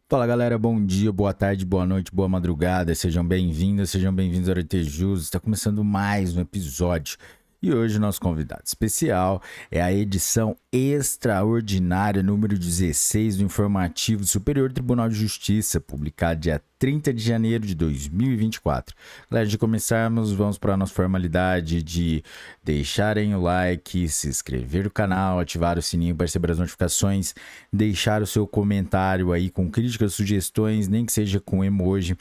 Fala galera, bom dia, boa tarde, boa noite, boa madrugada, sejam bem-vindos ao Artejus. Está começando mais um episódio e hoje o nosso convidado especial é a edição extraordinária número 16 do Informativo do Superior Tribunal de Justiça, publicado dia 30 de janeiro de 2024. Galera, antes de começarmos, vamos para a nossa formalidade de deixarem o like, se inscrever no canal, ativar o sininho para receber as notificações, deixar o seu comentário aí com críticas, sugestões, nem que seja com emoji,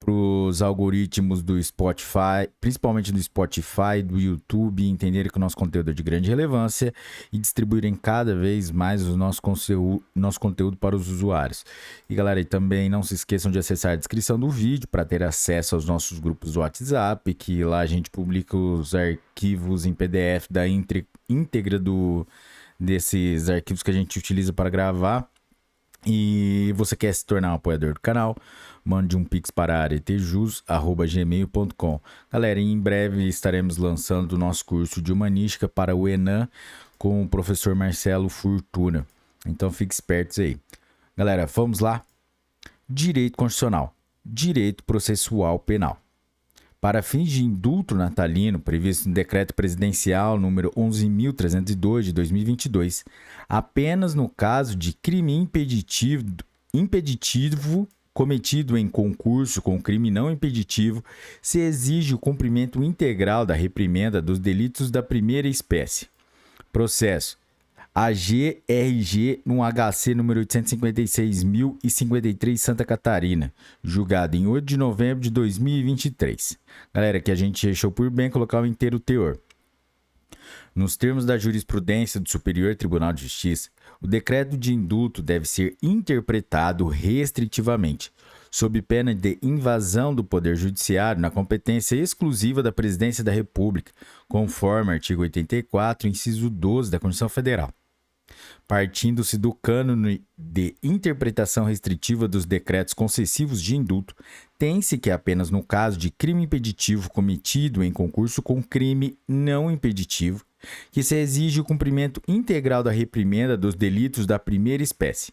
para os algoritmos do Spotify, principalmente do Spotify, do YouTube, entenderem que o nosso conteúdo é de grande relevância e distribuírem cada vez mais o nosso conteúdo para os usuários. E galera, e também não se esqueçam de acessar a descrição do vídeo para ter acesso aos nossos grupos do WhatsApp, que lá a gente publica os arquivos em PDF da íntegra desses arquivos que a gente utiliza para gravar. E você quer se tornar um apoiador do canal, mande um pix para aretejus@gmail.com. Galera, em breve estaremos lançando o nosso curso de Humanística para o ENAM com o professor Marcelo Fortuna. Então fique espertos aí. Galera, vamos lá? Direito Constitucional, Direito Processual Penal. Para fins de indulto natalino, previsto no Decreto Presidencial número 11.302 de 2022, apenas no caso de crime impeditivo cometido em concurso com crime não impeditivo, se exige o cumprimento integral da reprimenda dos delitos da primeira espécie. Processo AGRG no HC número 856.053, Santa Catarina, julgado em 8 de novembro de 2023. Galera, que a gente achou por bem colocar o inteiro teor. Nos termos da jurisprudência do Superior Tribunal de Justiça, o decreto de indulto deve ser interpretado restritivamente, sob pena de invasão do Poder Judiciário na competência exclusiva da Presidência da República, conforme artigo 84, inciso 12 da Constituição Federal. Partindo-se do cânone de interpretação restritiva dos decretos concessivos de indulto, tem-se que apenas no caso de crime impeditivo cometido em concurso com crime não impeditivo, que se exige o cumprimento integral da reprimenda dos delitos da primeira espécie.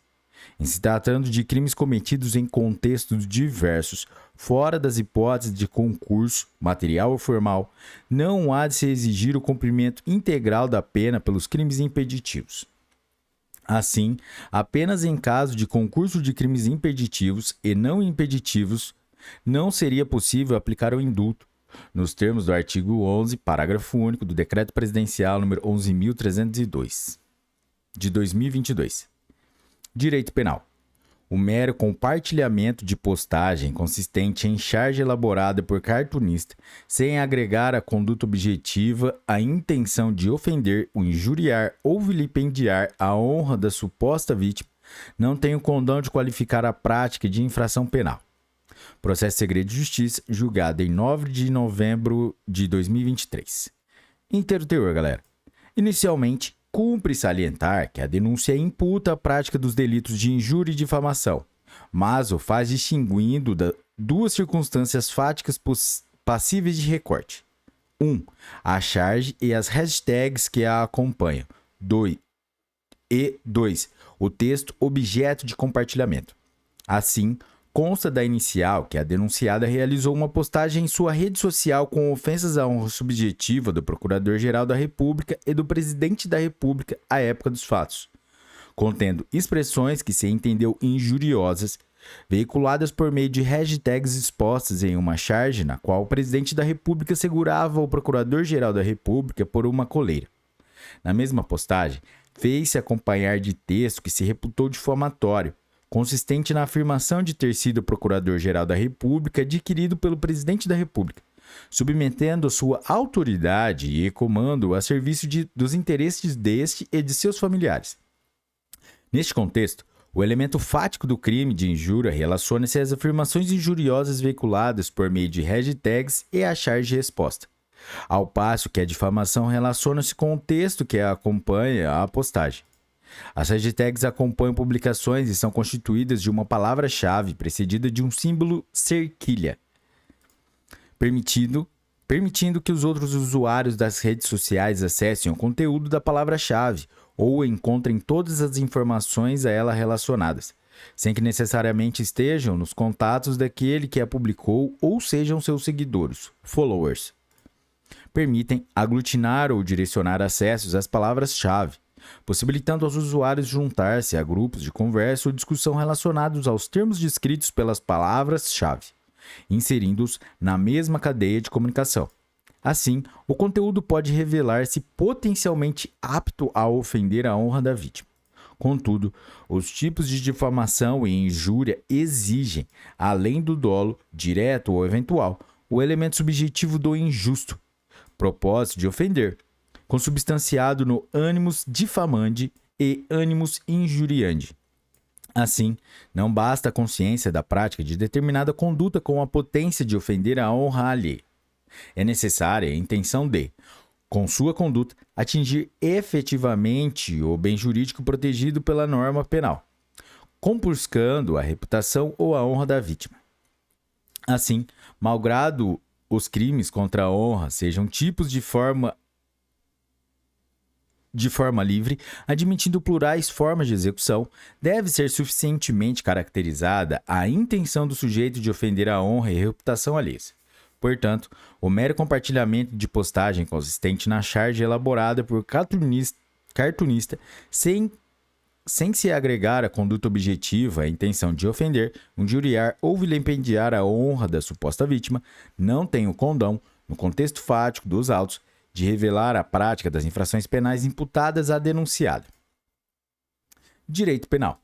Em se tratando de crimes cometidos em contextos diversos, fora das hipóteses de concurso, material ou formal, não há de se exigir o cumprimento integral da pena pelos crimes impeditivos. Assim, apenas em caso de concurso de crimes impeditivos e não impeditivos, não seria possível aplicar o indulto, nos termos do artigo 11, parágrafo único do Decreto Presidencial número 11.302, de 2022. Direito Penal. O mero compartilhamento de postagem consistente em charge elaborada por cartunista, sem agregar à conduta objetiva a intenção de ofender, o injuriar ou vilipendiar a honra da suposta vítima, não tem o condão de qualificar a prática de infração penal. Processo Segredo de Justiça, julgado em 9 de novembro de 2023. Inteiro teor, galera. Inicialmente, cumpre salientar que a denúncia imputa a prática dos delitos de injúria e difamação, mas o faz distinguindo duas circunstâncias fáticas passíveis de recorte. 1. A charge e as hashtags que a acompanham. 2. O texto objeto de compartilhamento. Assim, consta da inicial que a denunciada realizou uma postagem em sua rede social com ofensas à honra subjetiva do Procurador-Geral da República e do Presidente da República à época dos fatos, contendo expressões que se entendeu injuriosas, veiculadas por meio de hashtags expostas em uma charge na qual o Presidente da República segurava o Procurador-Geral da República por uma coleira. Na mesma postagem, fez-se acompanhar de texto que se reputou difamatório, consistente na afirmação de ter sido o Procurador-Geral da República adquirido pelo Presidente da República, submetendo sua autoridade e comando a serviço dos interesses deste e de seus familiares. Neste contexto, o elemento fático do crime de injúria relaciona-se às afirmações injuriosas veiculadas por meio de hashtags e a charge resposta, ao passo que a difamação relaciona-se com o texto que acompanha a postagem. As hashtags acompanham publicações e são constituídas de uma palavra-chave precedida de um símbolo cerquilha, permitindo que os outros usuários das redes sociais acessem o conteúdo da palavra-chave ou encontrem todas as informações a ela relacionadas, sem que necessariamente estejam nos contatos daquele que a publicou ou sejam seus seguidores, followers. Permitem aglutinar ou direcionar acessos às palavras-chave, possibilitando aos usuários juntar-se a grupos de conversa ou discussão relacionados aos termos descritos pelas palavras-chave, inserindo-os na mesma cadeia de comunicação. Assim, o conteúdo pode revelar-se potencialmente apto a ofender a honra da vítima. Contudo, os tipos de difamação e injúria exigem, além do dolo, direto ou eventual, o elemento subjetivo do injusto, propósito de ofender, consubstanciado no animus diffamandi e animus injuriandi. Assim, não basta a consciência da prática de determinada conduta com a potência de ofender a honra alheia. É necessária a intenção de, com sua conduta, atingir efetivamente o bem jurídico protegido pela norma penal, compurcando a reputação ou a honra da vítima. Assim, malgrado os crimes contra a honra sejam tipos de forma livre, admitindo plurais formas de execução, deve ser suficientemente caracterizada a intenção do sujeito de ofender a honra e reputação alheias. Portanto, o mero compartilhamento de postagem consistente na charge elaborada por cartunista sem se agregar a conduta objetiva, a intenção de ofender, injuriar ou vilipendiar a honra da suposta vítima, não tem o condão, no contexto fático dos autos, de revelar a prática das infrações penais imputadas à denunciada. Direito penal.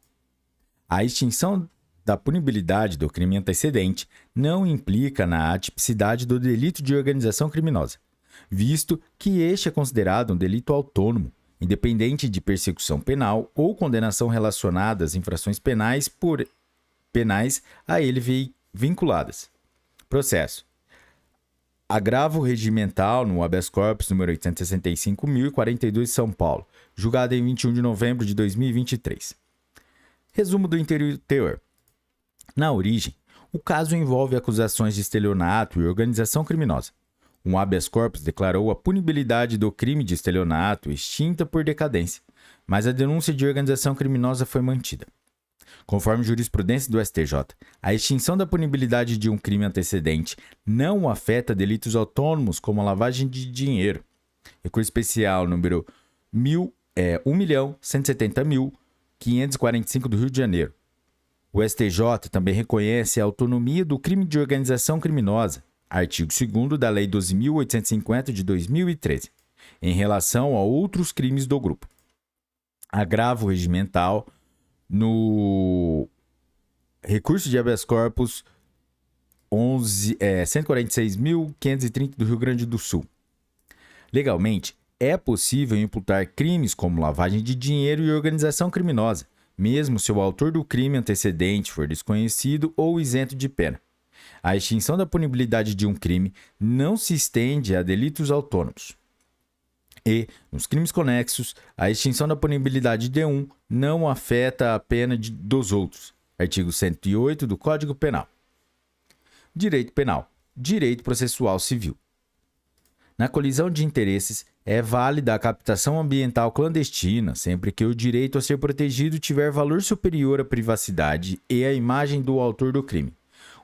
A extinção da punibilidade do crime antecedente não implica na atipicidade do delito de organização criminosa, visto que este é considerado um delito autônomo, independente de persecução penal ou condenação relacionada às infrações penais a ele vinculadas. Processo. Agravo regimental no habeas corpus número 865.042, São Paulo, julgado em 21 de novembro de 2023. Resumo do teor. Na origem, o caso envolve acusações de estelionato e organização criminosa. Um habeas corpus declarou a punibilidade do crime de estelionato extinta por decadência, mas a denúncia de organização criminosa foi mantida. Conforme jurisprudência do STJ, a extinção da punibilidade de um crime antecedente não afeta delitos autônomos como a lavagem de dinheiro. Recurso especial número 1.170.545 do Rio de Janeiro. O STJ também reconhece a autonomia do crime de organização criminosa, artigo 2º da Lei 12.850 de 2013, em relação a outros crimes do grupo. Agravo regimental no recurso de habeas corpus 146.530 do Rio Grande do Sul. Legalmente, é possível imputar crimes como lavagem de dinheiro e organização criminosa, mesmo se o autor do crime antecedente for desconhecido ou isento de pena. A extinção da punibilidade de um crime não se estende a delitos autônomos. E, nos crimes conexos, a extinção da punibilidade de um não afeta a pena dos outros. Artigo 108 do Código Penal. Direito penal. Direito processual civil. Na colisão de interesses, é válida a captação ambiental clandestina, sempre que o direito a ser protegido tiver valor superior à privacidade e à imagem do autor do crime,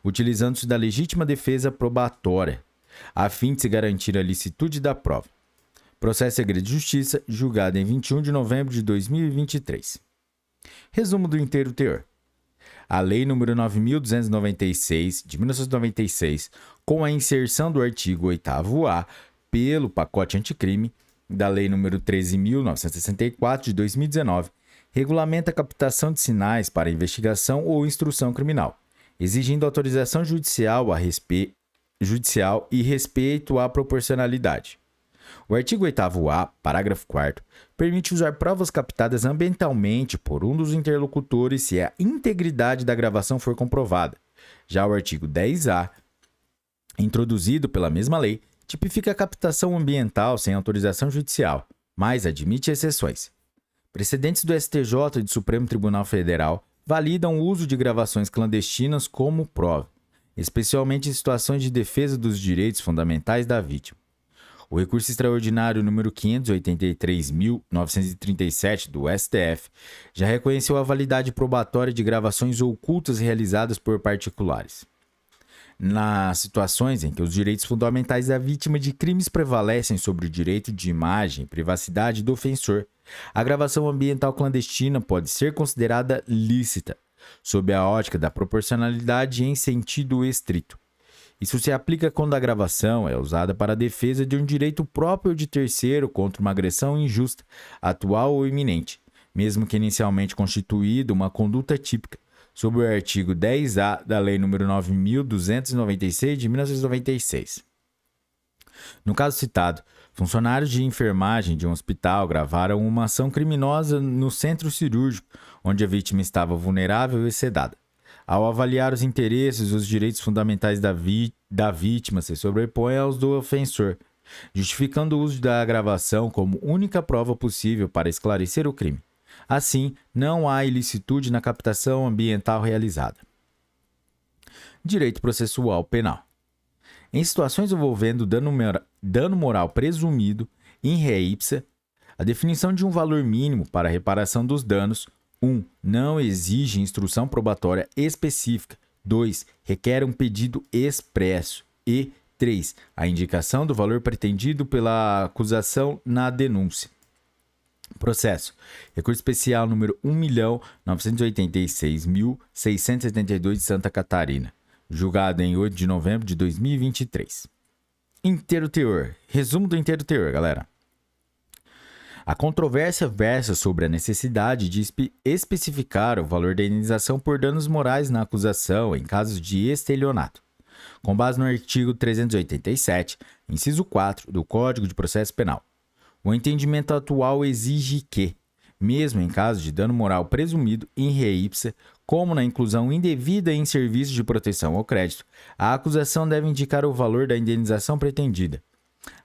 utilizando-se da legítima defesa probatória, a fim de se garantir a licitude da prova. Processo Segredo de Justiça, julgado em 21 de novembro de 2023. Resumo do inteiro teor. A Lei nº 9.296, de 1996, com a inserção do artigo 8º-A pelo pacote anticrime, da Lei nº 13.964, de 2019, regulamenta a captação de sinais para investigação ou instrução criminal, exigindo autorização judicial e respeito à proporcionalidade. O artigo 8º-A, parágrafo 4º, permite usar provas captadas ambientalmente por um dos interlocutores se a integridade da gravação for comprovada. Já o artigo 10-A, introduzido pela mesma lei, tipifica a captação ambiental sem autorização judicial, mas admite exceções. Precedentes do STJ e do Supremo Tribunal Federal validam o uso de gravações clandestinas como prova, especialmente em situações de defesa dos direitos fundamentais da vítima. O recurso extraordinário número 583.937 do STF já reconheceu a validade probatória de gravações ocultas realizadas por particulares. Nas situações em que os direitos fundamentais da vítima de crimes prevalecem sobre o direito de imagem e privacidade do ofensor, a gravação ambiental clandestina pode ser considerada lícita, sob a ótica da proporcionalidade em sentido estrito. Isso se aplica quando a gravação é usada para a defesa de um direito próprio ou de terceiro contra uma agressão injusta, atual ou iminente, mesmo que inicialmente constituída uma conduta típica, sob o artigo 10A da Lei nº 9.296 de 1996. No caso citado, funcionários de enfermagem de um hospital gravaram uma ação criminosa no centro cirúrgico, onde a vítima estava vulnerável e sedada. Ao avaliar os interesses e os direitos fundamentais da vítima se sobrepõem aos do ofensor, justificando o uso da gravação como única prova possível para esclarecer o crime. Assim, não há ilicitude na captação ambiental realizada. Direito processual penal. Em situações envolvendo dano moral presumido, in re ipsa, a definição de um valor mínimo para a reparação dos danos: 1. Não exige instrução probatória específica. 2. Requer um pedido expresso. E 3. A indicação do valor pretendido pela acusação na denúncia. Processo. Recurso especial número 1.986.672 de Santa Catarina. Julgado em 8 de novembro de 2023. Inteiro teor. Resumo do inteiro teor, galera. A controvérsia versa sobre a necessidade de especificar o valor da indenização por danos morais na acusação em casos de estelionato. Com base no artigo 387, inciso 4 do Código de Processo Penal. O entendimento atual exige que, mesmo em caso de dano moral presumido in re ipsa, como na inclusão indevida em serviço de proteção ao crédito, a acusação deve indicar o valor da indenização pretendida.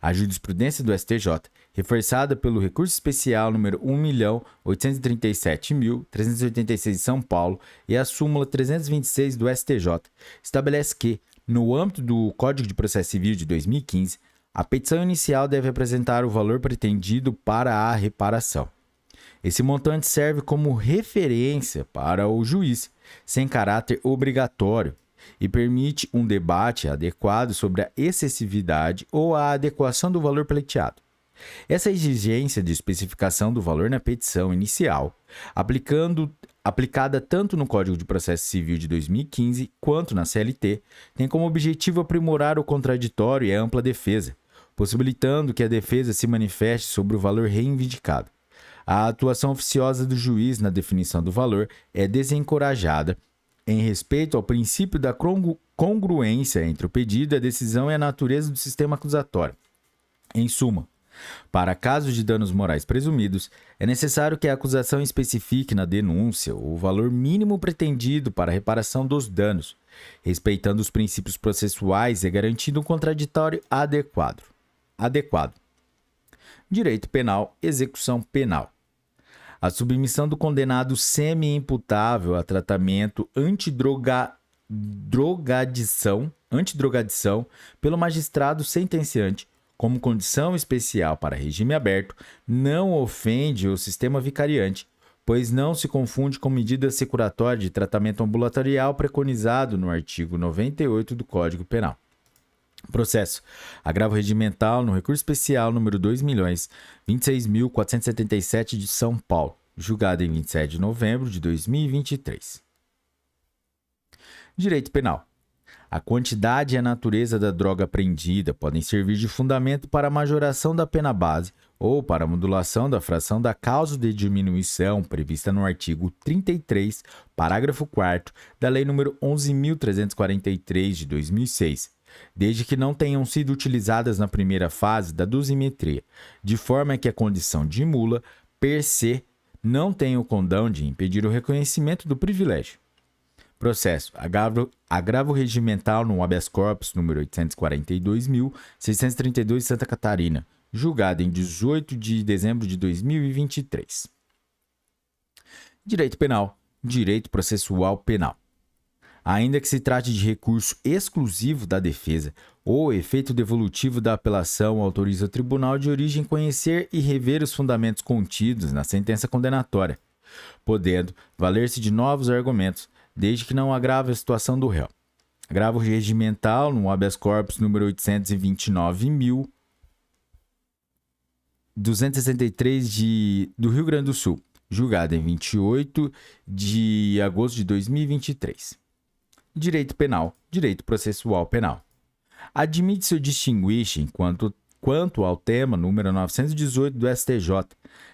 A jurisprudência do STJ, reforçada pelo recurso especial número 1.837.386 de São Paulo e a súmula 326 do STJ, estabelece que, no âmbito do Código de Processo Civil de 2015, a petição inicial deve apresentar o valor pretendido para a reparação. Esse montante serve como referência para o juiz, sem caráter obrigatório, e permite um debate adequado sobre a excessividade ou a adequação do valor pleiteado. Essa exigência de especificação do valor na petição inicial, aplicada tanto no Código de Processo Civil de 2015 quanto na CLT, tem como objetivo aprimorar o contraditório e a ampla defesa, possibilitando que a defesa se manifeste sobre o valor reivindicado. A atuação oficiosa do juiz na definição do valor é desencorajada em respeito ao princípio da congruência entre o pedido, a decisão e a natureza do sistema acusatório. Em suma, para casos de danos morais presumidos, é necessário que a acusação especifique na denúncia o valor mínimo pretendido para a reparação dos danos, respeitando os princípios processuais e garantindo um contraditório adequado. Direito penal, execução penal. A submissão do condenado semi-imputável a tratamento antidrogadição pelo magistrado sentenciante, como condição especial para regime aberto, não ofende o sistema vicariante, pois não se confunde com medida securatória de tratamento ambulatorial preconizado no artigo 98 do Código Penal. Processo. Agravo regimental no recurso especial número 2.026.477 de São Paulo, julgado em 27 de novembro de 2023. Direito penal. A quantidade e a natureza da droga apreendida podem servir de fundamento para a majoração da pena base ou para a modulação da fração da causa de diminuição prevista no artigo 33, parágrafo 4º da Lei nº 11.343 de 2006, desde que não tenham sido utilizadas na primeira fase da dosimetria, de forma que a condição de mula, per se, não tenha o condão de impedir o reconhecimento do privilégio. Processo. Agravo regimental no habeas corpus número 842.632 de Santa Catarina, julgado em 18 de dezembro de 2023. Direito penal. Direito processual penal. ainda que se trate de recurso exclusivo da defesa ou efeito devolutivo da apelação, autoriza o tribunal de origem conhecer e rever os fundamentos contidos na sentença condenatória, podendo valer-se de novos argumentos, desde que não agrave a situação do réu. Agravo regimental no habeas corpus número 829.263 do Rio Grande do Sul, julgado em 28 de agosto de 2023. Direito penal, direito processual penal. Admite-se o distinguish quanto ao tema número 918 do STJ,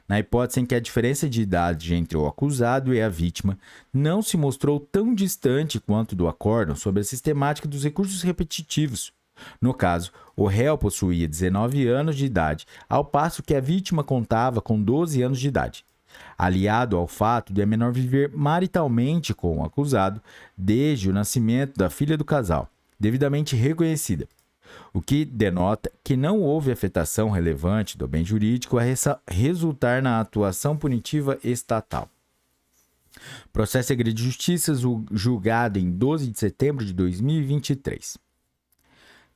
na hipótese em que a diferença de idade entre o acusado e a vítima não se mostrou tão distante quanto do acórdão sobre a sistemática dos recursos repetitivos. No caso, o réu possuía 19 anos de idade, ao passo que a vítima contava com 12 anos de idade, aliado ao fato de a menor viver maritalmente com o acusado desde o nascimento da filha do casal, devidamente reconhecida, o que denota que não houve afetação relevante do bem jurídico a resultar na atuação punitiva estatal. Processo Segredo de Justiça, julgado em 12 de setembro de 2023.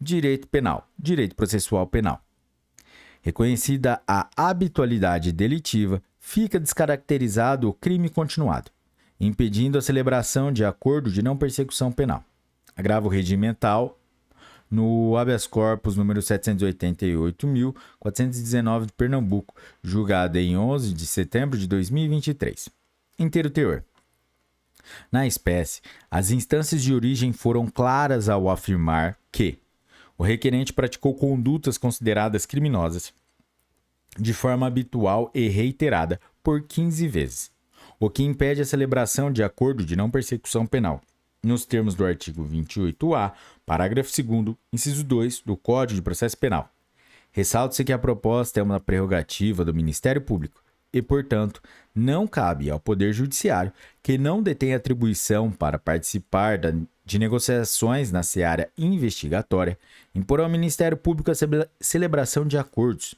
Direito penal, direito processual penal. Reconhecida a habitualidade delitiva, fica descaracterizado o crime continuado, impedindo a celebração de acordo de não persecução penal. Agravo regimental no habeas corpus número 788.419 de Pernambuco, julgado em 11 de setembro de 2023. Inteiro teor. Na espécie, as instâncias de origem foram claras ao afirmar que o requerente praticou condutas consideradas criminosas de forma habitual e reiterada por 15 vezes, o que impede a celebração de acordo de não persecução penal, nos termos do artigo 28A, parágrafo 2º, inciso 2 do Código de Processo Penal. Ressalta-se que a proposta é uma prerrogativa do Ministério Público e, portanto, não cabe ao Poder Judiciário, que não detém atribuição para participar de negociações na seara investigatória, impor ao Ministério Público a celebração de acordos.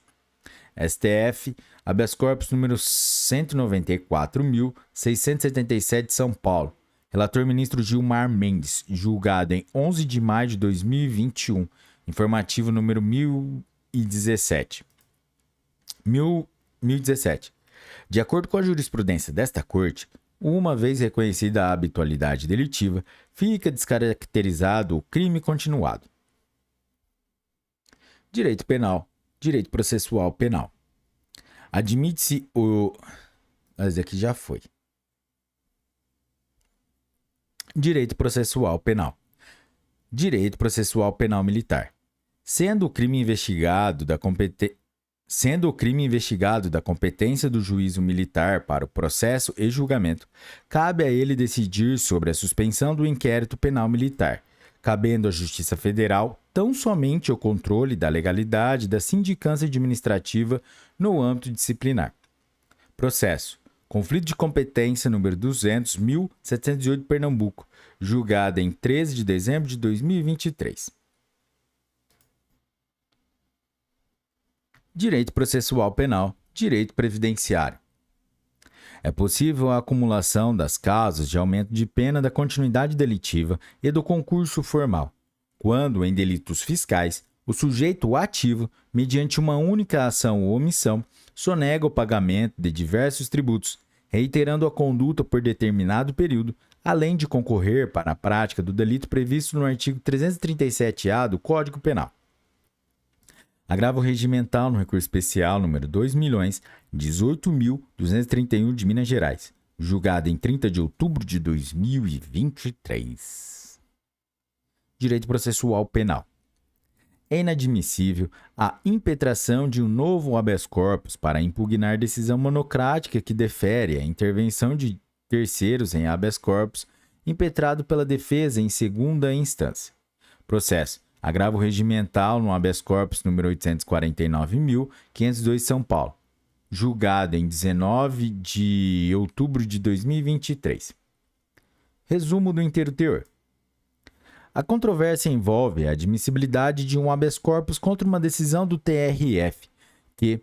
STF, habeas corpus número 194.677 de São Paulo. Relator ministro Gilmar Mendes, julgado em 11 de maio de 2021, informativo número 1017. De acordo com a jurisprudência desta Corte, uma vez reconhecida a habitualidade delitiva, fica descaracterizado o crime continuado. Direito penal, direito processual penal. Admite-se o... Mas aqui já foi. Direito processual penal. Direito processual penal militar. Sendo o crime investigado da competência do juízo militar para o processo e julgamento, cabe a ele decidir sobre a suspensão do inquérito penal militar, cabendo à Justiça Federal tão somente o controle da legalidade da sindicância administrativa no âmbito disciplinar. Processo. Conflito de competência número 200.708 Pernambuco, julgada em 13 de dezembro de 2023. Direito processual penal, direito previdenciário. É possível a acumulação das causas de aumento de pena da continuidade delitiva e do concurso formal, quando, em delitos fiscais, o sujeito ativo, mediante uma única ação ou omissão, sonega o pagamento de diversos tributos, reiterando a conduta por determinado período, além de concorrer para a prática do delito previsto no artigo 337-A do Código Penal. Agravo regimental no recurso especial número 2.018.231 de Minas Gerais, julgado em 30 de outubro de 2023. Direito processual penal. É inadmissível a impetração de um novo habeas corpus para impugnar decisão monocrática que defere a intervenção de terceiros em habeas corpus impetrado pela defesa em segunda instância. Processo. Agravo regimental no habeas corpus número 849.502 São Paulo, julgado em 19 de outubro de 2023. Resumo do inteiro teor. A controvérsia envolve a admissibilidade de um habeas corpus contra uma decisão do TRF, que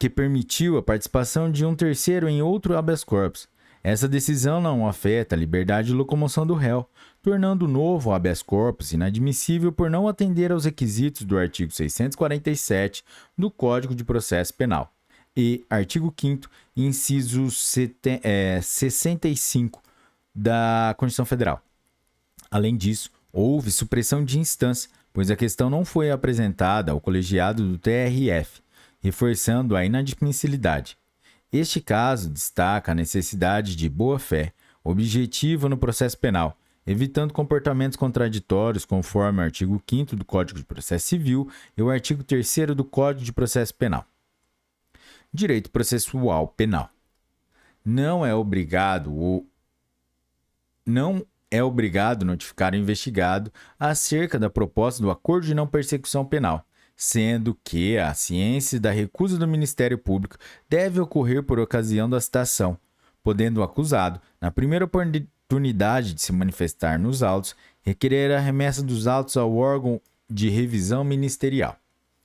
permitiu a participação de um terceiro em outro habeas corpus. Essa decisão não afeta a liberdade de locomoção do réu, tornando o novo habeas corpus inadmissível por não atender aos requisitos do artigo 647 do Código de Processo Penal e artigo 5º, inciso 65 da Constituição Federal. Além disso, houve supressão de instância, pois a questão não foi apresentada ao colegiado do TRF, reforçando a inadmissibilidade. Este caso destaca a necessidade de boa-fé objetiva no processo penal, evitando comportamentos contraditórios conforme o artigo 5º do Código de Processo Civil e o artigo 3º do Código de Processo Penal. Direito processual penal. Não é obrigado notificar o investigado acerca da proposta do acordo de não persecução penal, sendo que a ciência da recusa do Ministério Público deve ocorrer por ocasião da citação, podendo o acusado, na primeira oportunidade de se manifestar nos autos, requerer a remessa dos autos ao órgão de revisão ministerial.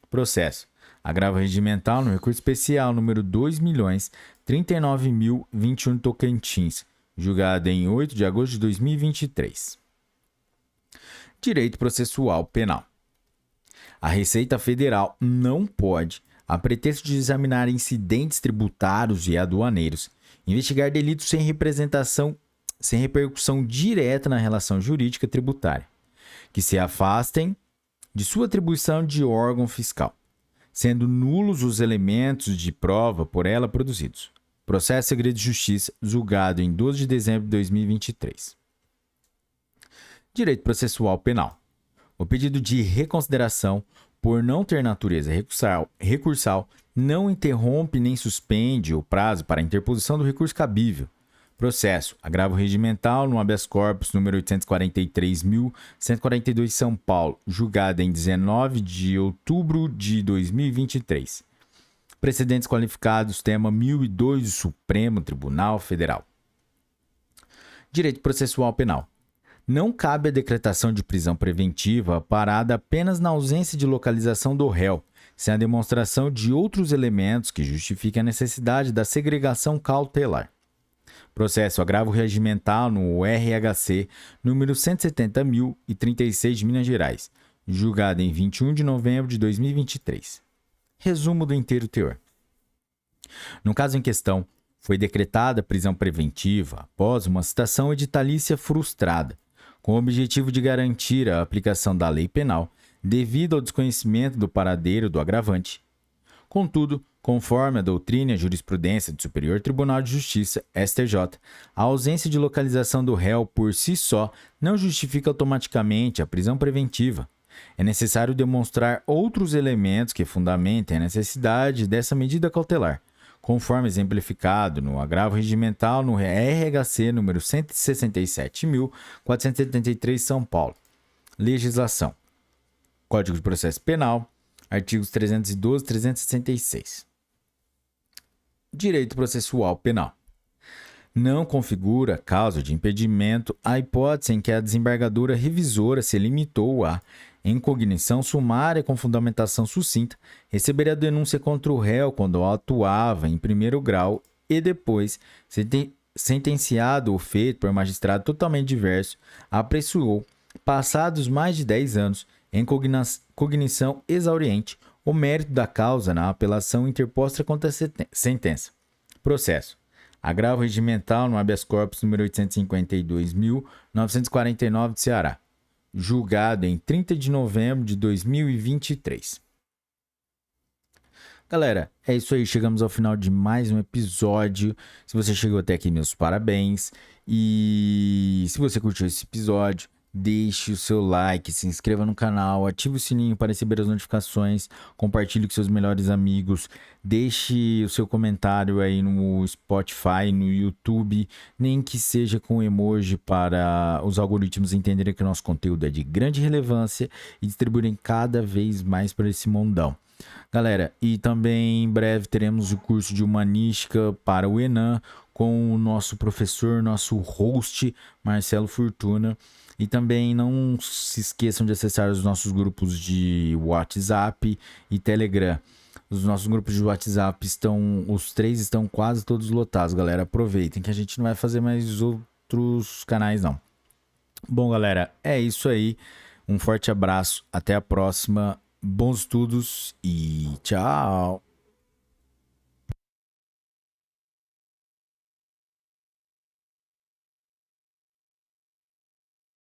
Processo. Agravo regimental no recurso especial número 2.039.021 Tocantins, julgado em 8 de agosto de 2023. Direito processual penal. A Receita Federal não pode, a pretexto de examinar incidentes tributários e aduaneiros, investigar delitos sem repercussão direta na relação jurídica tributária, que se afastem de sua atribuição de órgão fiscal, sendo nulos os elementos de prova por ela produzidos. Processo Segredo de Justiça, julgado em 12 de dezembro de 2023. Direito processual penal. O pedido de reconsideração, por não ter natureza recursal, não interrompe nem suspende o prazo para a interposição do recurso cabível. Processo. Agravo regimental no habeas corpus número 843.142 São Paulo, julgado em 19 de outubro de 2023. Precedentes qualificados, tema 1002 do Supremo Tribunal Federal. Direito processual penal. Não cabe a decretação de prisão preventiva parada apenas na ausência de localização do réu, sem a demonstração de outros elementos que justifiquem a necessidade da segregação cautelar. Processo agravo regimental no RHC número 170.036 de Minas Gerais, julgado em 21 de novembro de 2023. Resumo do inteiro teor. No caso em questão, foi decretada prisão preventiva após uma citação editalícia frustrada, com o objetivo de garantir a aplicação da lei penal devido ao desconhecimento do paradeiro do agravante. Contudo, conforme a doutrina e a jurisprudência do Superior Tribunal de Justiça, STJ, a ausência de localização do réu por si só não justifica automaticamente a prisão preventiva. É necessário demonstrar outros elementos que fundamentem a necessidade dessa medida cautelar, conforme exemplificado no agravo regimental no RHC número 167.473 São Paulo. Legislação. Código de Processo Penal, artigos 312 e 366. Direito processual penal. Não configura causa de impedimento a hipótese em que a desembargadora revisora se limitou a, em cognição sumária com fundamentação sucinta, receber a denúncia contra o réu quando atuava em primeiro grau e depois, sentenciado ou feito por magistrado totalmente diverso, apreciou, passados mais de 10 anos, em cognição exauriente, o mérito da causa na apelação interposta contra a sentença. Processo. Agravo regimental no habeas corpus número 852.949 de Ceará, julgado em 30 de novembro de 2023. Galera, é isso aí, chegamos ao final de mais um episódio. Se você chegou até aqui, meus parabéns. E se você curtiu esse episódio, deixe o seu like, se inscreva no canal, ative o sininho para receber as notificações, compartilhe com seus melhores amigos, deixe o seu comentário aí no Spotify, no YouTube, nem que seja com emoji para os algoritmos entenderem que o nosso conteúdo é de grande relevância e distribuírem cada vez mais para esse mundão. Galera, e também em breve teremos o curso de Humanística para o Enem com o nosso professor, nosso host, Marcelo Fortuna. E também não se esqueçam de acessar os nossos grupos de WhatsApp e Telegram. Os nossos grupos de WhatsApp estão, os 3 estão quase todos lotados, galera. Aproveitem que a gente não vai fazer mais outros canais, não. Bom, galera, é isso aí. Um forte abraço, até a próxima. Bons estudos e tchau!